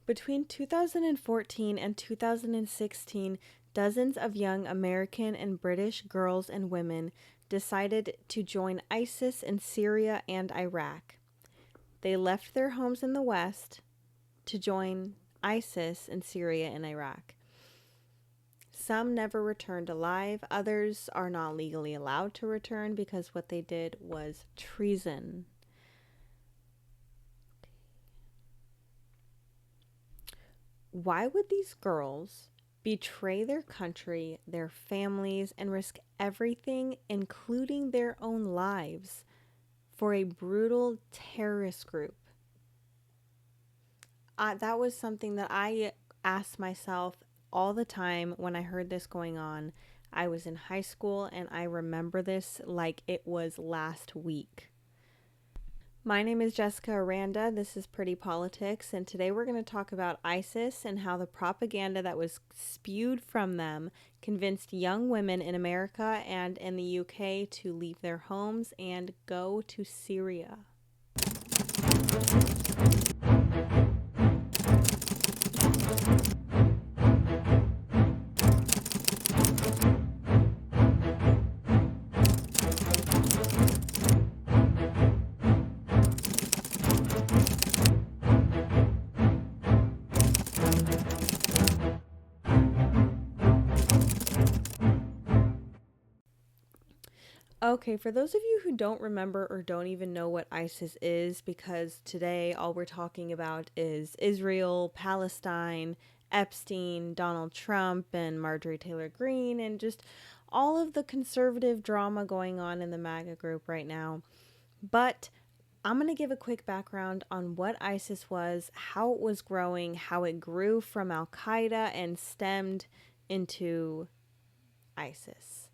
Between 2014 and 2016, dozens of young American and British girls and women decided to join ISIS in Syria and Iraq. They left their homes in the West to join ISIS in Syria and Iraq. Some never returned alive. Others are not legally allowed to return because what they did was treason. Why would these girls betray their country, their families, and risk everything, including their own lives, for a brutal terrorist group? That was something that I asked myself all the time when I heard this going on. I was in high school and I remember this like it was last week. My name is Jessica Aranda. This is Pretty Politics, and today we're going to talk about ISIS and how the propaganda that was spewed from them convinced young women in America and in the UK to leave their homes and go to Syria. Okay, for those of you who don't remember or don't even know what ISIS is, because today all we're talking about is Israel, Palestine, Epstein, Donald Trump, and Marjorie Taylor Greene, and just all of the conservative drama going on in the MAGA group right now. But I'm going to give a quick background on what ISIS was, how it was growing, how it grew from Al Qaeda and stemmed into ISIS.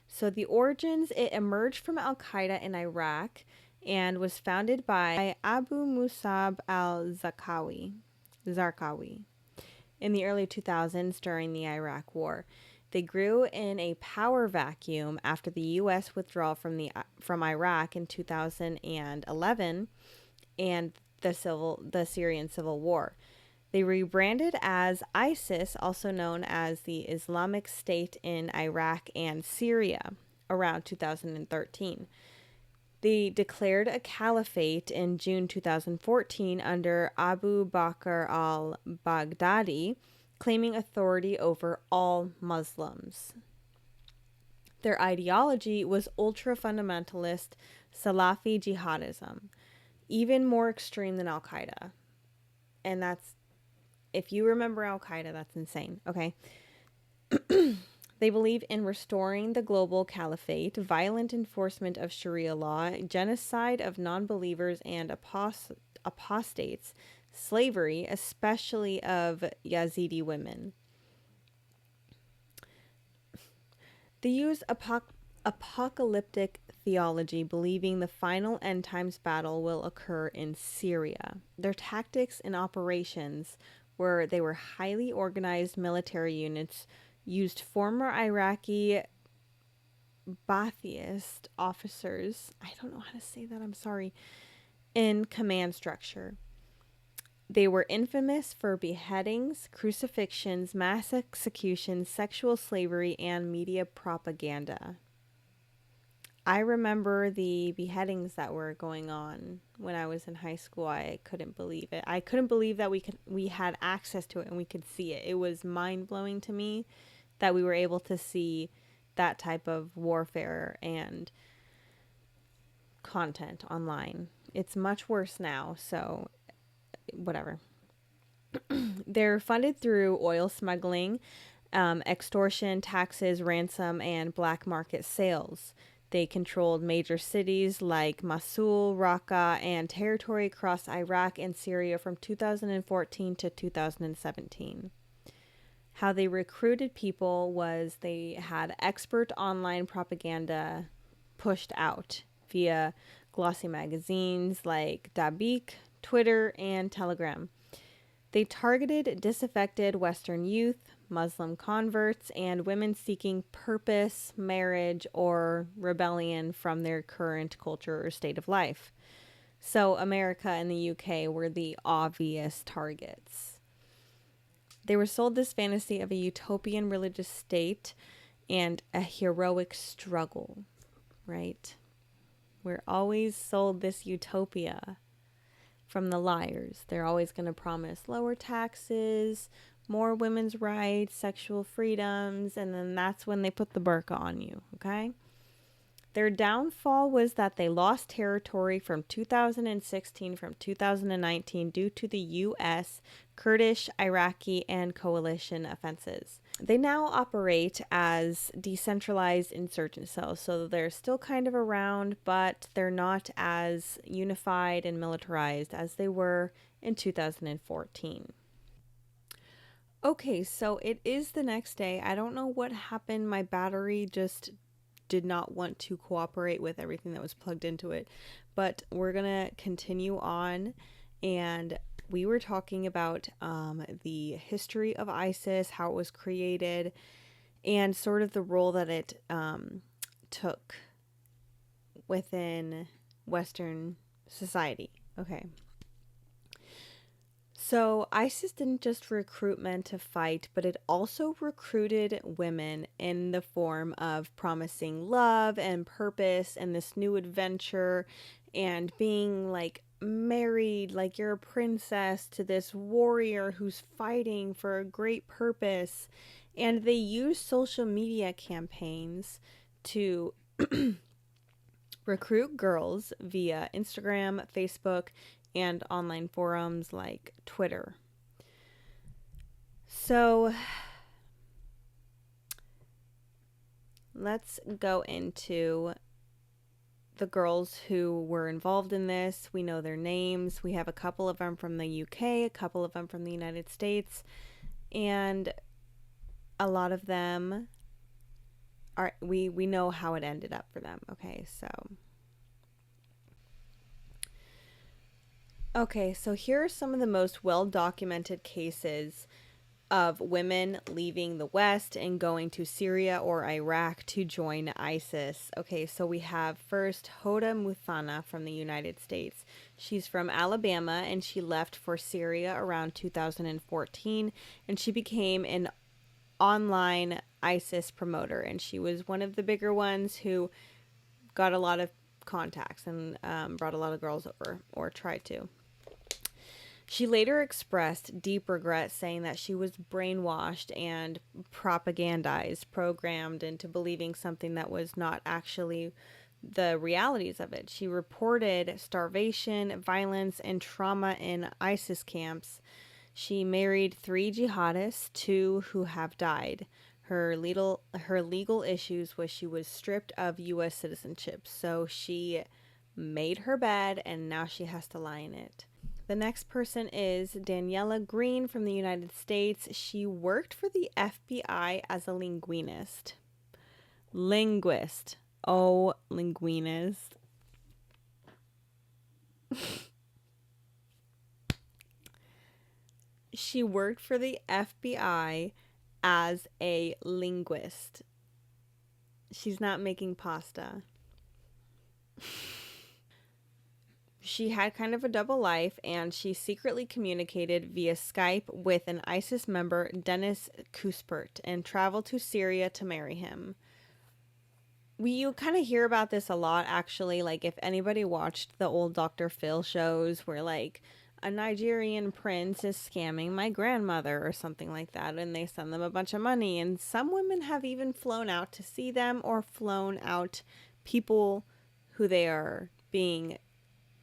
So the origins, it emerged from Al Qaeda in Iraq and was founded by Abu Musab al-Zarqawi in the early 2000s during the Iraq War. They grew in a power vacuum after the U.S. withdrawal from Iraq in 2011 and the Syrian civil war. They rebranded as ISIS, also known as the Islamic State in Iraq and Syria, around 2013. They declared a caliphate in June 2014 under Abu Bakr al-Baghdadi, claiming authority over all Muslims. Their ideology was ultra-fundamentalist Salafi jihadism, even more extreme than Al-Qaeda. And if you remember Al Qaeda, that's insane. Okay. They believed in restoring the global caliphate, violent enforcement of Sharia law, genocide of non believers and apostates, slavery, especially of Yazidi women. They use apocalyptic theology, believing the final end times battle will occur in Syria. Their tactics and operations where they were highly organized military units, used former Iraqi Ba'athist officers, I don't know how to say that, I'm sorry, in command structure. They were infamous for beheadings, crucifixions, mass executions, sexual slavery, and media propaganda. I remember the beheadings that were going on when I was in high school. I couldn't believe it. I couldn't believe that we had access to it and we could see it. It was mind-blowing to me that we were able to see that type of warfare and content online. It's much worse now, so whatever. They're funded through oil smuggling, extortion, taxes, ransom, and black market sales. They controlled major cities like Mosul, Raqqa, and territory across Iraq and Syria from 2014 to 2017. How they recruited people was they had expert online propaganda pushed out via glossy magazines like Dabiq, Twitter, and Telegram. They targeted disaffected Western youth, Muslim converts, and women seeking purpose, marriage, or rebellion from their current culture or state of life. So America and the UK were the obvious targets. They were sold this fantasy of a utopian religious state and a heroic struggle, right? We're always sold this utopia from the liars. They're always going to promise lower taxes, more women's rights, sexual freedoms, and then that's when they put the burqa on you, okay? Their downfall was that they lost territory from 2016 from 2019 due to the U.S., Kurdish, Iraqi, and coalition offenses. They now operate as decentralized insurgent cells, so they're still kind of around, but they're not as unified and militarized as they were in 2014. Okay, so it is the next day. I don't know what happened. My battery just did not want to cooperate with everything that was plugged into it. But we're going to continue on. And we were talking about the history of ISIS, how it was created, and sort of the role that it took within Western society. Okay. So ISIS didn't just recruit men to fight, but it also recruited women in the form of promising love and purpose and this new adventure and being like married like you're a princess to this warrior who's fighting for a great purpose. And they use social media campaigns to recruit girls via Instagram, Facebook, and online forums like Twitter. So let's go into the girls who were involved in this. We know their names. We have a couple of them from the UK, a couple of them from the United States, and a lot of them are we know how it ended up for them. Okay, so here are some of the most well-documented cases of women leaving the West and going to Syria or Iraq to join ISIS. Okay, so we have first Hoda Muthana from the United States. She's from Alabama and she left for Syria around 2014, and she became an online ISIS promoter, and she was one of the bigger ones who got a lot of contacts and brought a lot of girls over, or tried to. She later expressed deep regret, saying that she was brainwashed and propagandized, programmed into believing something that was not actually the realities of it. She reported starvation, violence, and trauma in ISIS camps. She married 3 jihadists, 2 who have died. Her legal issues was she was stripped of U.S. citizenship, so she made her bed and now she has to lie in it. The next person is Daniela Green from the United States. She worked for the FBI as a linguist. Oh, linguist. She worked for the FBI as a linguist. She's not making pasta. She had kind of a double life, and she secretly communicated via Skype with an ISIS member, Dennis Kuspert, and traveled to Syria to marry him. You kind of hear about this a lot, actually. Like, if anybody watched the old Dr. Phil shows where, like, a Nigerian prince is scamming my grandmother or something like that, and they send them a bunch of money. And some women have even flown out to see them, or flown out people who they are being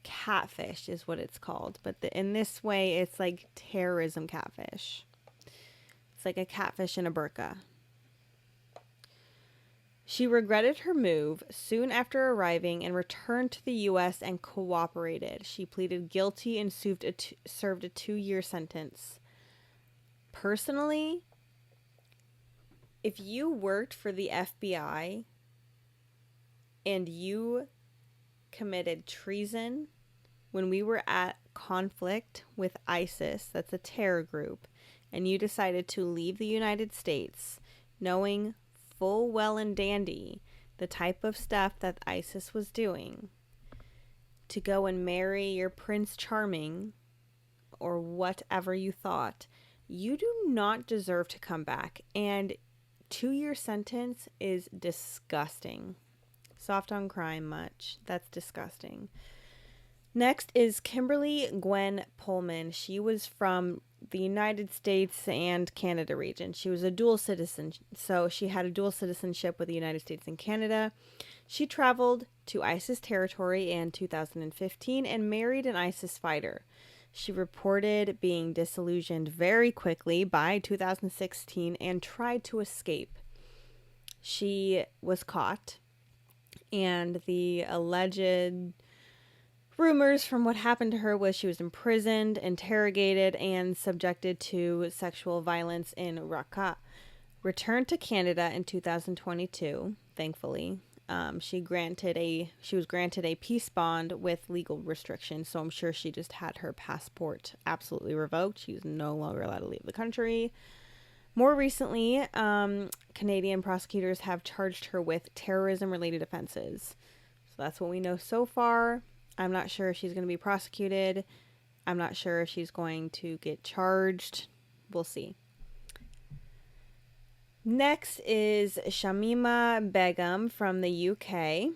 catfish is what it's called, but in this way it's like terrorism catfish. It's like a catfish in a burqa. She regretted her move soon after arriving and returned to the U.S. and cooperated. She pleaded guilty and served a 2-year sentence. Personally, if you worked for the FBI and you committed treason when we were at conflict with ISIS, that's a terror group, and you decided to leave the United States knowing full well and dandy the type of stuff that ISIS was doing, to go and marry your Prince Charming or whatever you thought, You do not deserve to come back. And 2-year sentence is disgusting. Soft on crime much. That's disgusting. Next is Kimberly Gwen Pullman. She was from the United States and Canada region. She was a dual citizen, so she had a dual citizenship with the United States and Canada. She traveled to ISIS territory in 2015 and married an ISIS fighter. She reported being disillusioned very quickly by 2016 and tried to escape. She was caught, and the alleged rumors from what happened to her was she was imprisoned, interrogated, and subjected to sexual violence in Raqqa. Returned to Canada in 2022, thankfully. She was granted a peace bond with legal restrictions, so I'm sure she just had her passport absolutely revoked. She's no longer allowed to leave the country. More recently, Canadian prosecutors have charged her with terrorism-related offenses. So that's what we know so far. I'm not sure if she's going to be prosecuted. I'm not sure if she's going to get charged. We'll see. Next is Shamima Begum from the UK,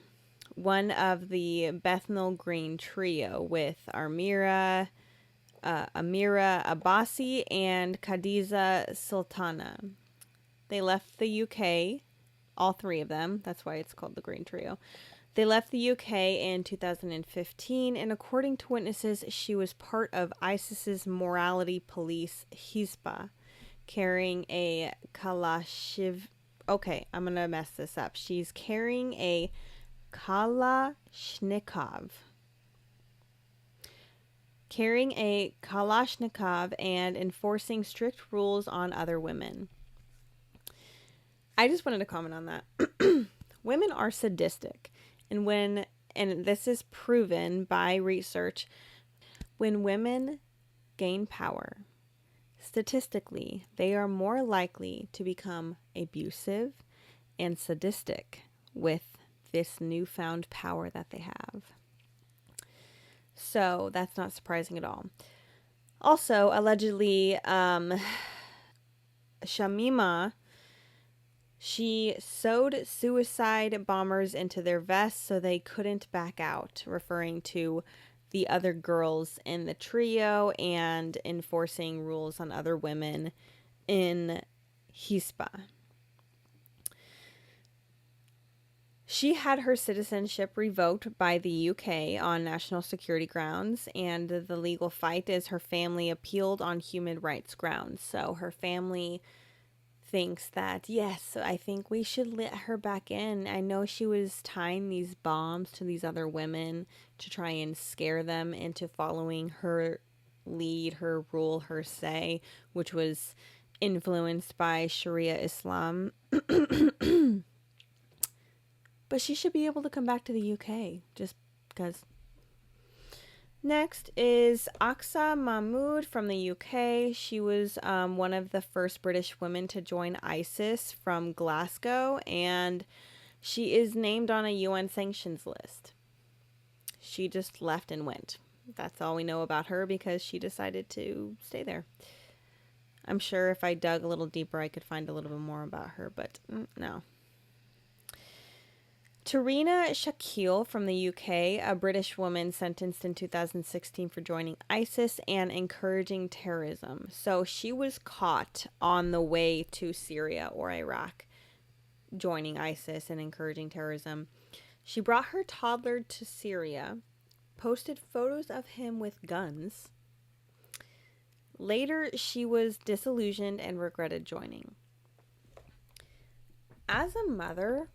one of the Bethnal Green trio with Amira Abbasi and Khadija Sultana. They left the UK, all three of them. That's why it's called the Green Trio. They left the UK in 2015, and according to witnesses, she was part of ISIS's morality police, Hizbah, carrying a Kalashnikov. Okay, I'm going to mess this up. She's carrying a Kalashnikov. And enforcing strict rules on other women. I just wanted to comment on that. Women are sadistic. And this is proven by research, when women gain power, statistically, they are more likely to become abusive and sadistic with this newfound power that they have. So that's not surprising at all. Also, allegedly, Shamima, she sewed suicide bombers into their vests so they couldn't back out, referring to the other girls in the trio and enforcing rules on other women in Hizbah. She had her citizenship revoked by the UK on national security grounds, and the legal fight is her family appealed on human rights grounds. So her family thinks that, yes, I think we should let her back in. I know she was tying these bombs to these other women to try and scare them into following her lead, her rule, her say, which was influenced by Sharia Islam. But she should be able to come back to the UK just because. Next is Aqsa Mahmood from the UK. She was one of the first British women to join ISIS from Glasgow, and she is named on a UN sanctions list. She just left and went. That's all we know about her because she decided to stay there. I'm sure if I dug a little deeper, I could find a little bit more about her, but no. Tarina Shakil from the UK, a British woman sentenced in 2016 for joining ISIS and encouraging terrorism. So she was caught on the way to Syria or Iraq, joining ISIS and encouraging terrorism. She brought her toddler to Syria, posted photos of him with guns. Later, she was disillusioned and regretted joining. As a mother,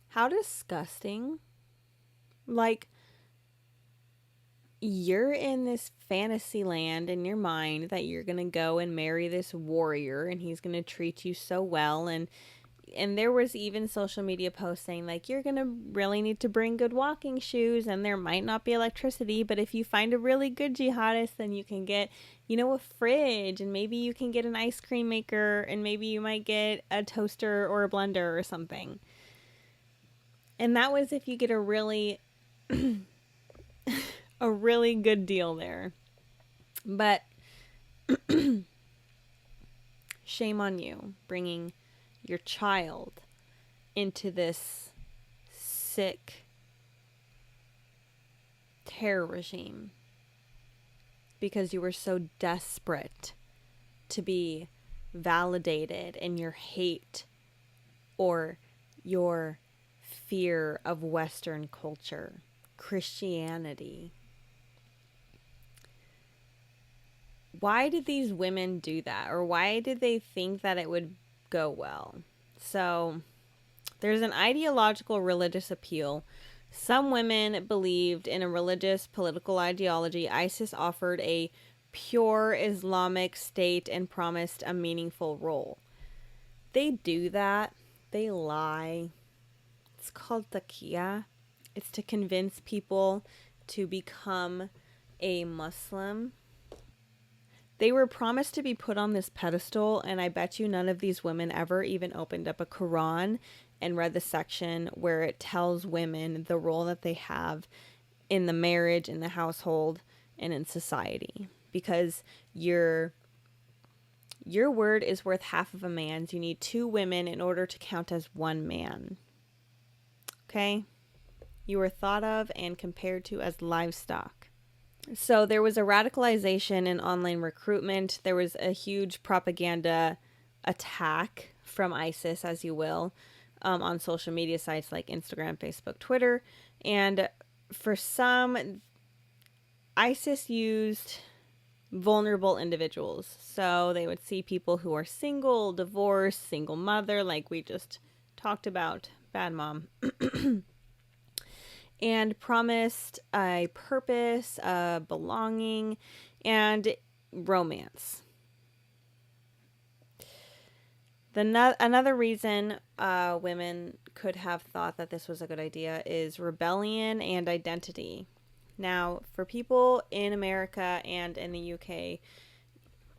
how disgusting. Like, you're in this fantasy land in your mind that you're going to go and marry this warrior and he's going to treat you so well. And there was even social media posts saying, like, you're going to really need to bring good walking shoes and there might not be electricity. But if you find a really good jihadist, then you can get, a fridge, and maybe you can get an ice cream maker, and maybe you might get a toaster or a blender or something. And that was if you get a really good deal there. But Shame on you, bringing your child into this sick terror regime because you were so desperate to be validated in your hate or your fear of Western culture, Christianity. Why did these women do that? Or why did they think that it would go well? So there's an ideological religious appeal. Some women believed in a religious political ideology. ISIS offered a pure Islamic state and promised a meaningful role. They do that. They lie. It's called taqiyya. It's to convince people to become a Muslim. They were promised to be put on this pedestal, and I bet you none of these women ever even opened up a Quran and read the section where it tells women the role that they have in the marriage, in the household, and in society. Because your word is worth half of a man's. You need 2 women in order to count as 1 man. Okay? You were thought of and compared to as livestock. So there was a radicalization in online recruitment. There was a huge propaganda attack from ISIS, as you will, on social media sites like Instagram, Facebook, Twitter. And for some, ISIS used vulnerable individuals. So they would see people who are single, divorced, single mother, like we just talked about, bad mom. And promised a purpose, a belonging, and romance. Another reason women could have thought that this was a good idea is rebellion and identity. Now, for people in America and in the UK,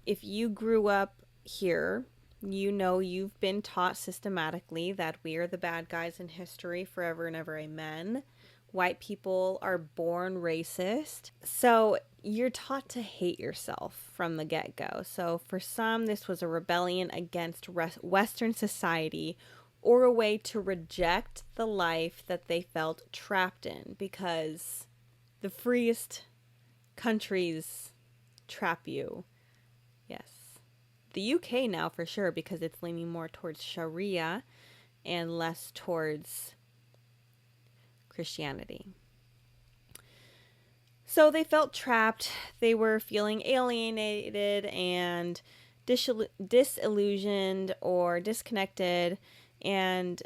if you grew up here, you know you've been taught systematically that we are the bad guys in history, forever and ever, amen. White people are born racist. So you're taught to hate yourself from the get-go. So for some, this was a rebellion against Western society or a way to reject the life that they felt trapped in because the freest countries trap you. Yes. The UK now for sure because it's leaning more towards Sharia and less towards Christianity. So they felt trapped. They were feeling alienated and disillusioned or disconnected. And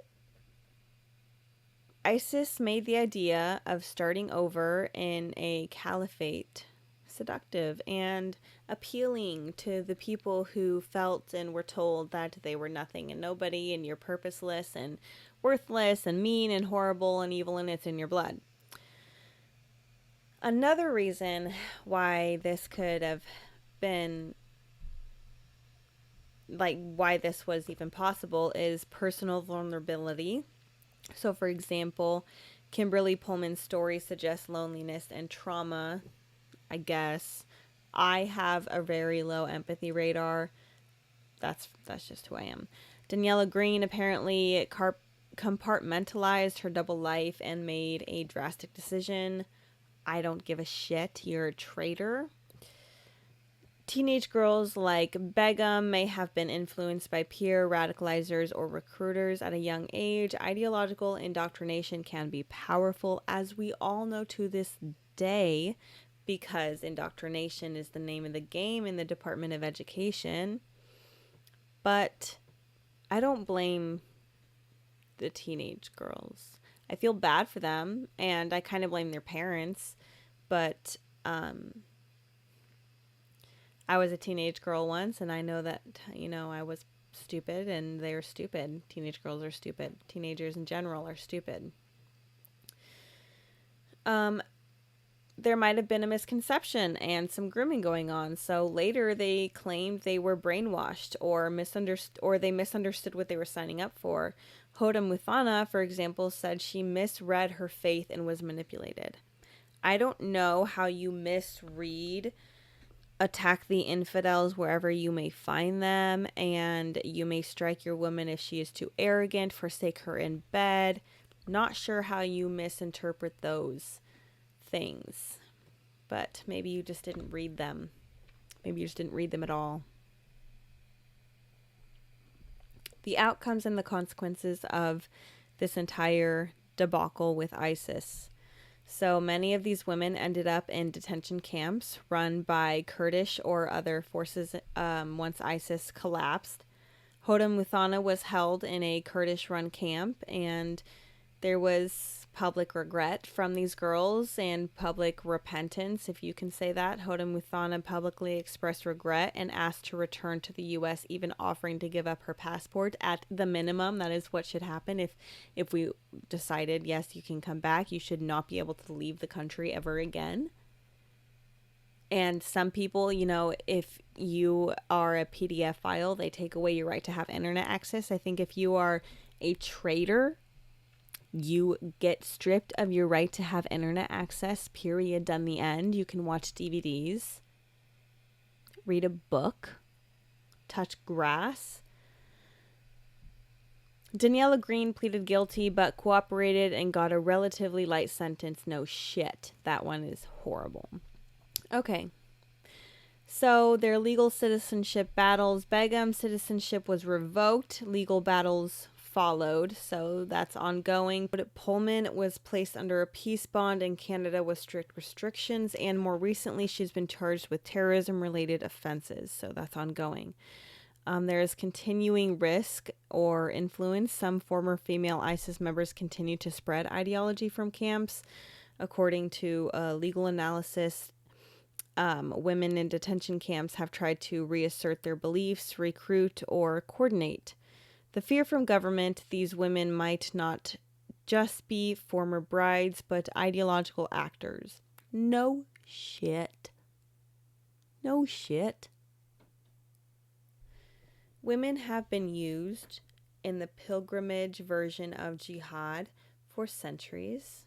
ISIS made the idea of starting over in a caliphate seductive and appealing to the people who felt and were told that they were nothing and nobody and you're purposeless and worthless and mean and horrible and evil and it's in your blood. Another reason why this could have been why this was even possible is personal vulnerability. So for example, Kimberly Pullman's story suggests loneliness and trauma, I guess. I have a very low empathy radar. That's just who I am. Daniela Green apparently compartmentalized her double life and made a drastic decision. I don't give a shit. You're a traitor. Teenage girls like Begum may have been influenced by peer radicalizers or recruiters at a young age. Ideological indoctrination can be powerful, as we all know to this day, because indoctrination is the name of the game in the Department of Education. But I don't blame the teenage girls. I feel bad for them, and I kind of blame their parents, but I was a teenage girl once, and I know that, I was stupid, and they're stupid. Teenage girls are stupid. Teenagers in general are stupid. There might have been a misconception and some grooming going on. So later they claimed they were brainwashed or they misunderstood what they were signing up for. Hoda Muthana, for example, said she misread her faith and was manipulated. I don't know how you misread attack the infidels wherever you may find them, and you may strike your woman if she is too arrogant, forsake her in bed. Not sure how you misinterpret those things, but maybe you just didn't read them. Maybe you just didn't read them at all. The outcomes and the consequences of this entire debacle with ISIS. So many of these women ended up in detention camps run by Kurdish or other forces once ISIS collapsed. Hoda Muthana was held in a Kurdish-run camp, and there was public regret from these girls and public repentance, if you can say that. Hoda Muthana publicly expressed regret and asked to return to the U.S., even offering to give up her passport at the minimum. That is what should happen. If we decided, yes, you can come back, you should not be able to leave the country ever again. And some people, you know, if you are a PDF file, they take away your right to have internet access. I think if you are a traitor, you get stripped of your right to have internet access, period, done, the end. You can watch DVDs, read a book, touch grass. Daniela Green pleaded guilty but cooperated and got a relatively light sentence. No shit. That one is horrible. Okay. So their legal citizenship battles. Begum's citizenship was revoked. Legal battles followed, so that's ongoing. But Pullman was placed under a peace bond in Canada with strict restrictions, and more recently she's been charged with terrorism-related offenses, so that's ongoing. There is continuing risk or influence. Some former female ISIS members continue to spread ideology from camps. According to legal analysis, women in detention camps have tried to reassert their beliefs, recruit, or coordinate. The fear from government, these women might not just be former brides, but ideological actors. No shit. No shit. Women have been used in the pilgrimage version of jihad for centuries.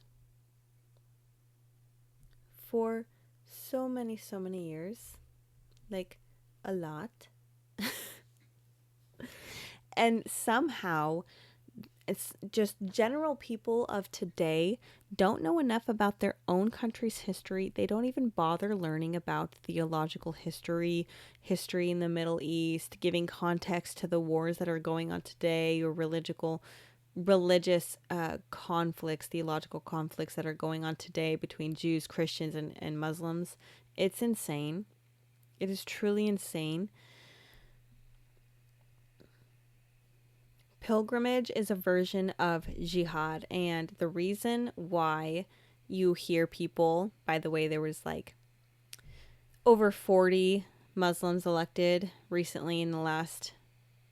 For so many years. Like, a lot. And somehow, it's just general people of today don't know enough about their own country's history. They don't even bother learning about theological history in the Middle East, giving context to the wars that are going on today, or religious conflicts, theological conflicts that are going on today between Jews, Christians, and Muslims. It's insane. It is truly insane. Pilgrimage is a version of jihad, and the reason why you hear people, by the way, there was like over 40 Muslims elected recently in the last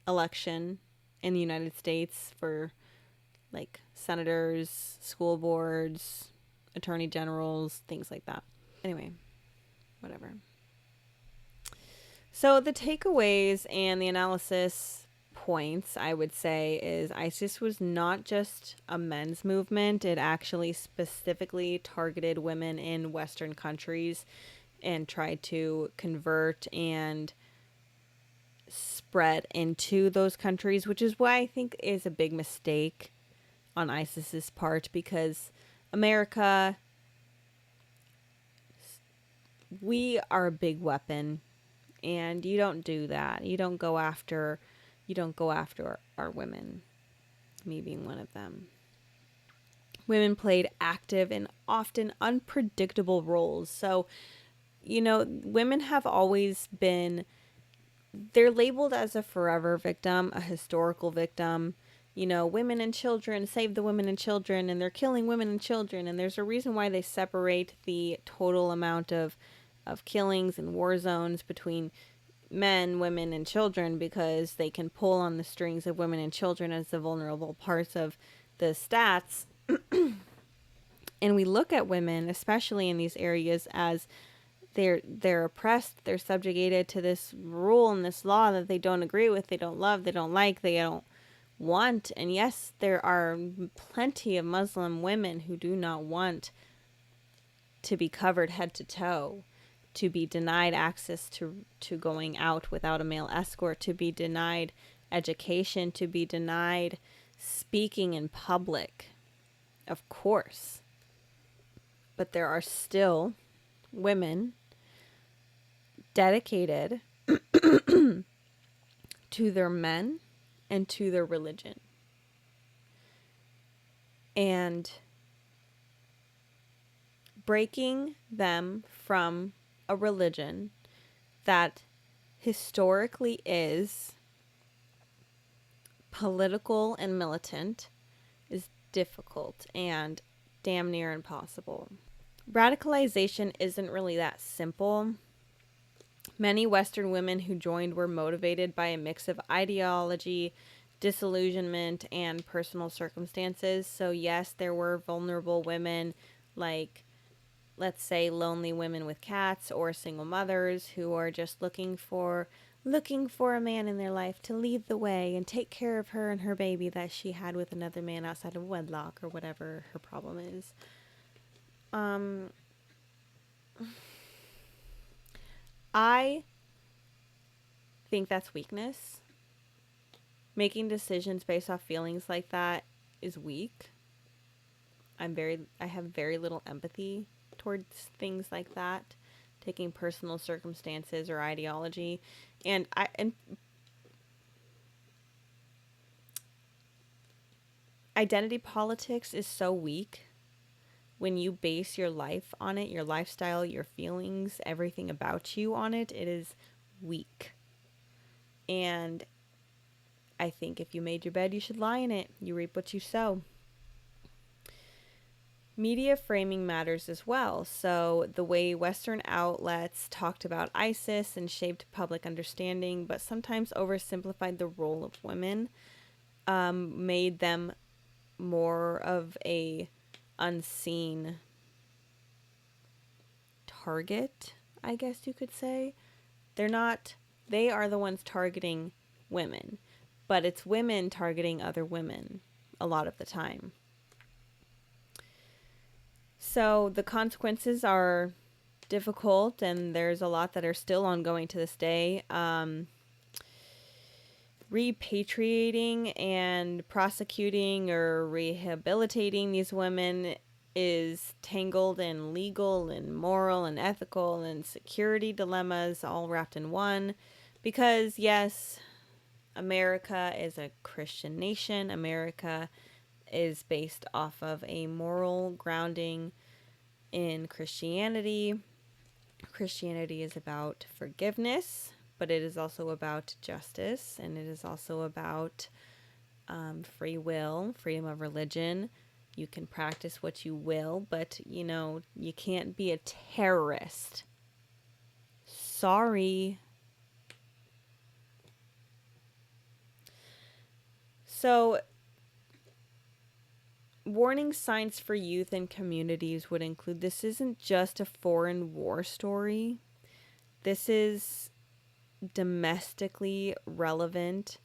election in the United States for like senators, school boards, attorney generals, things like that. Anyway, whatever. So the takeaways and the analysis points, I would say, is ISIS was not just a men's movement. It actually specifically targeted women in Western countries and tried to convert and spread into those countries, which is why I think is a big mistake on ISIS's part, because America, we are a big weapon, and you don't do that. You don't go after our women, me being one of them. Women played active and often unpredictable roles. So, you know, women have always been, they're labeled as a forever victim, a historical victim. You know, women and children, save the women and children, and they're killing women and children. And there's a reason why they separate the total amount of killings and war zones between men, women, and children, because they can pull on the strings of women and children as the vulnerable parts of the stats. And we look at women, especially in these areas, as they're oppressed, they're subjugated to this rule and this law that they don't agree with, they don't love, they don't like, they don't want. And yes, there are plenty of Muslim women who do not want to be covered head to toe. to be denied access to going out without a male escort, to be denied education, to be denied speaking in public. Of course. But there are still women dedicated to their men and to their religion. And breaking them from a religion that historically is political and militant is difficult and damn near impossible. Radicalization isn't really that simple. Many Western women who joined were motivated by a mix of ideology, disillusionment, and personal circumstances. So yes, there were vulnerable women, like, let's say, lonely women with cats or single mothers who are just looking for a man in their life to lead the way and take care of her and her baby that she had with another man outside of wedlock or whatever her problem is. I think that's weakness. Making decisions based off feelings like that is weak. I have very little empathy towards things like that, taking personal circumstances or ideology, and identity politics is so weak when you base your life on it, your lifestyle, your feelings, everything about you on it. It is weak. And I think if you made your bed, you should lie in it. You reap what you sow. Media framing matters as well. So the way Western outlets talked about ISIS and shaped public understanding, but sometimes oversimplified the role of women, made them more of a unseen target, I guess you could say. They are the ones targeting women, but it's women targeting other women a lot of the time. So the consequences are difficult, and there's a lot that are still ongoing to this day. Repatriating and prosecuting or rehabilitating these women is tangled in legal and moral and ethical and security dilemmas all wrapped in one. Because, yes, America is a Christian nation. America is based off of a moral grounding in Christianity. Christianity is about forgiveness, but it is also about justice, and it is also about free will, freedom of religion. You can practice what you will, but, you can't be a terrorist. Sorry. So, warning signs for youth and communities would include, this isn't just a foreign war story. This is domestically relevant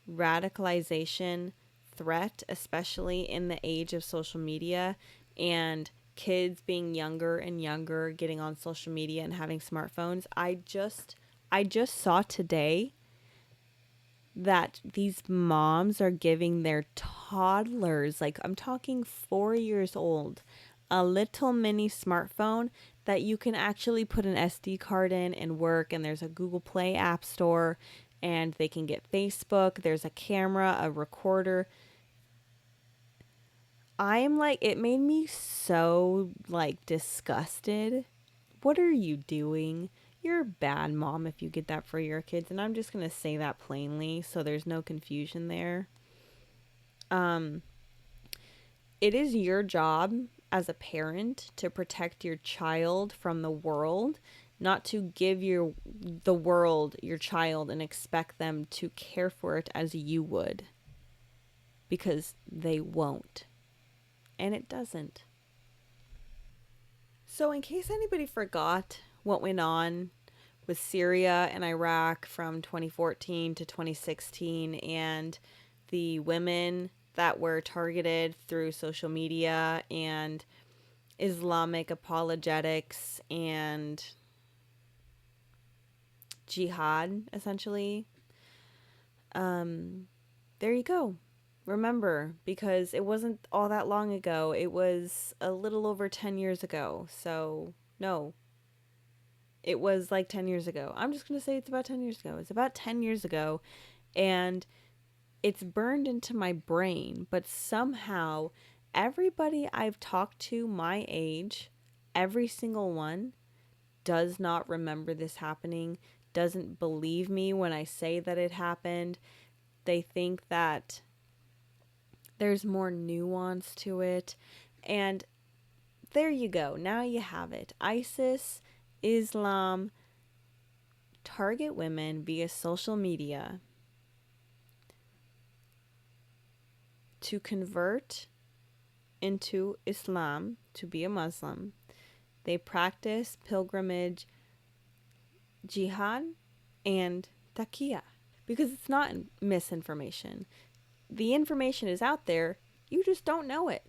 radicalization threat, especially in the age of social media and kids being younger and younger, getting on social media and having smartphones. I just saw today that these moms are giving their toddlers, like I'm talking 4 years old, a little mini smartphone that you can actually put an SD card in and work, and there's a Google Play app store, and they can get Facebook, there's a camera, a recorder. I am like, it made me so disgusted. What are you doing? You're a bad mom if you get that for your kids, and I'm just going to say that plainly so there's no confusion there. It is your job as a parent to protect your child from the world, not to give the world your child and expect them to care for it as you would, because they won't, and it doesn't. So in case anybody forgot what went on with Syria and Iraq from 2014 to 2016, and the women that were targeted through social media and Islamic apologetics and jihad, essentially. There you go. Remember, because it wasn't all that long ago. It was a little over 10 years ago. So, no, it was like 10 years ago. I'm just going to say it's about 10 years ago. It's about 10 years ago. And it's burned into my brain. But somehow, everybody I've talked to my age, every single one, does not remember this happening, doesn't believe me when I say that it happened. They think that there's more nuance to it. And there you go. Now you have it. ISIS, Islam, target women via social media to convert into Islam, to be a Muslim. They practice pilgrimage, jihad, and taqiyya. Because it's not misinformation. The information is out there, you just don't know it.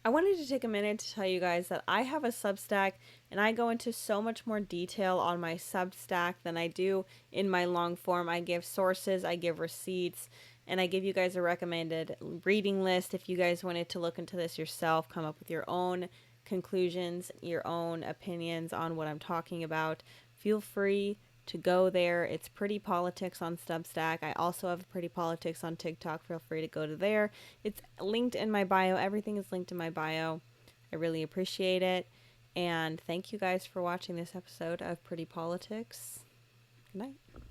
I wanted to take a minute to tell you guys that I have a Substack and I go into so much more detail on my Substack than I do in my long form. I give sources, I give receipts, and I give you guys a recommended reading list if you guys wanted to look into this yourself, come up with your own conclusions, your own opinions on what I'm talking about. Feel free to go there. It's Pretty Politics on Substack. I also have Pretty Politics on TikTok. Feel free to go to there. It's linked in my bio. Everything is linked in my bio. I really appreciate it. And thank you guys for watching this episode of Pretty Politics. Good night.